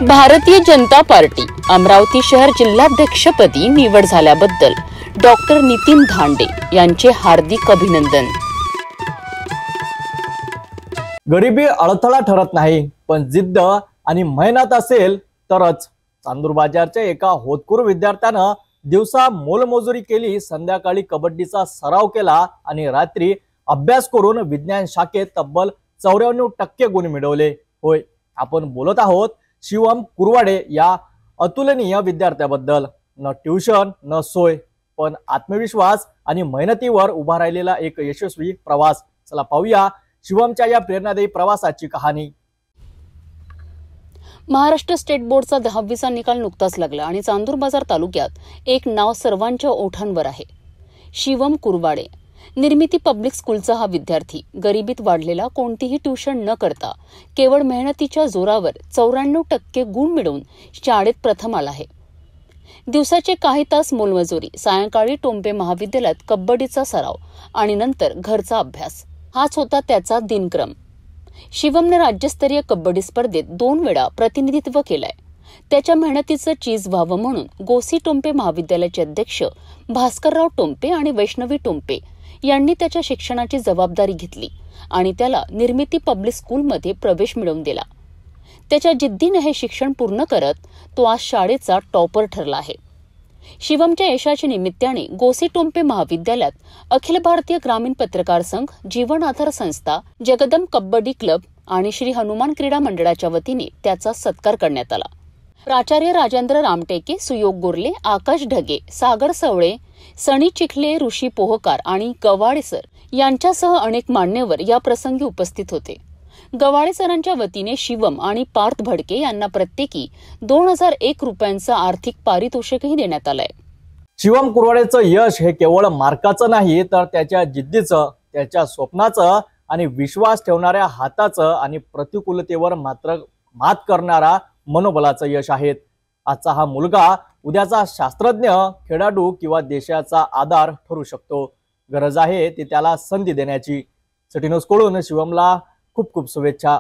Bharatiya Janata party Amravati शहर जिल्हाध्यक्षपदी निवड झाल्याबद्दल डॉक्टर नितीन धांडे यांचे हार्दिक अभिनंदन। गरिबी अडथळा ठरत नाही, पण जिद्द आणि मेहनत असेल तरच। चांदूर बाजारच्या एका होतकरू विद्यार्थ्यानं दिवसा मोलमजुरी केली, संध्याकाळी कबड्डीचा सराव केला आणि रात्री अभ्यास करून विज्ञान शाखेत तब्बल 94% गुण मिळवले। होय, आपण बोलत आहोत शिवम कुरवाडे या अतुलनीय विद्यार्थ्याबद्दल। न ट्यूशन न सोय, पण आत्मविश्वास आणि मेहनतीवर उभा राहिलेला एक यशस्वी प्रवास। चला पाहूया शिवमच्या या प्रेरणादायी प्रवासाची कहाणी। महाराष्ट्र स्टेट बोर्डचा 10वीचा निकाल नुकताच लागला आणि चांदूर बाजार तालुक्यात एक नाव सर्वांच्या ओठांवर आहे, शिवम कुरवाडे। निर्मिती पब्लिक स्कूलचा हा विद्यार्थी गरिबीत वाढलेला, कोणतीही ट्यूशन न करता केवळ मेहनतीच्या जोरावर 94% गुण मिळवून शाळेत प्रथम आला आहे। दिवसाचे काही तास मोलमजुरी, सायंकाळी टोंपे महाविद्यालयात कबड्डीचा सराव आणि नंतर घरचा अभ्यास, हाच होता त्याचा दिनक्रम। शिवमने राज्यस्तरीय कबड्डी स्पर्धेत 2 वेळा प्रतिनिधित्व केलंय। त्याच्या मेहनतीचं चीज व्हावं म्हणून गोसी टोंपे महाविद्यालयाचे अध्यक्ष भास्करराव टोंपे आणि वैष्णवी टोंपे यांनी त्याच्या शिक्षणाची जबाबदारी घेतली आणि त्याला निर्मिती पब्लिक स्कूलमध्ये प्रवेश मिळवून दिला। त्याच्या जिद्दीने हे शिक्षण पूर्ण करत तो आज शाळेचा टॉपर ठरला आहे। शिवमच्या यशाच्या निमित्ताने गोसी टोंपे महाविद्यालयात अखिल भारतीय ग्रामीण पत्रकार संघ, जीवन आधार संस्था, जगदंब कबड्डी क्लब आणि श्री हनुमान क्रीडा मंडळाच्या वतीने त्याचा सत्कार करण्यात आला। प्राचार्य राजेंद्र रामटेके, सुयोग गोरले, आकाश ढगे, सागर सवळे, सणी चिखले, ऋषी पोहकार आणि गवाळे सर यांच्यासह अनेक मान्यवर या प्रसंगी उपस्थित होते। गवाळे सरांच्या वतीने शिवम आणि पार्थ भडके यांना प्रत्येकी 2001 रुपयांचं आर्थिक पारितोषिकही देण्यात आलंय। शिवम कुरवाडेचं यश हे केवळ मार्काचं नाही, तर त्याच्या जिद्दीचं, त्याच्या स्वप्नाचं आणि विश्वास ठेवणाऱ्या हाताचं आणि प्रतिकूलतेवर मात्र मात करणारा मनोबलाचं यश आहे। आजचा हा मुलगा उद्याचा शास्त्रज्ञ, खेळाडू किंवा देशाचा आधार ठरू शकतो। गरज आहे ती त्याला संधी देण्याची। सिटी न्यूज कडून शिवमला खूप खूप शुभेच्छा।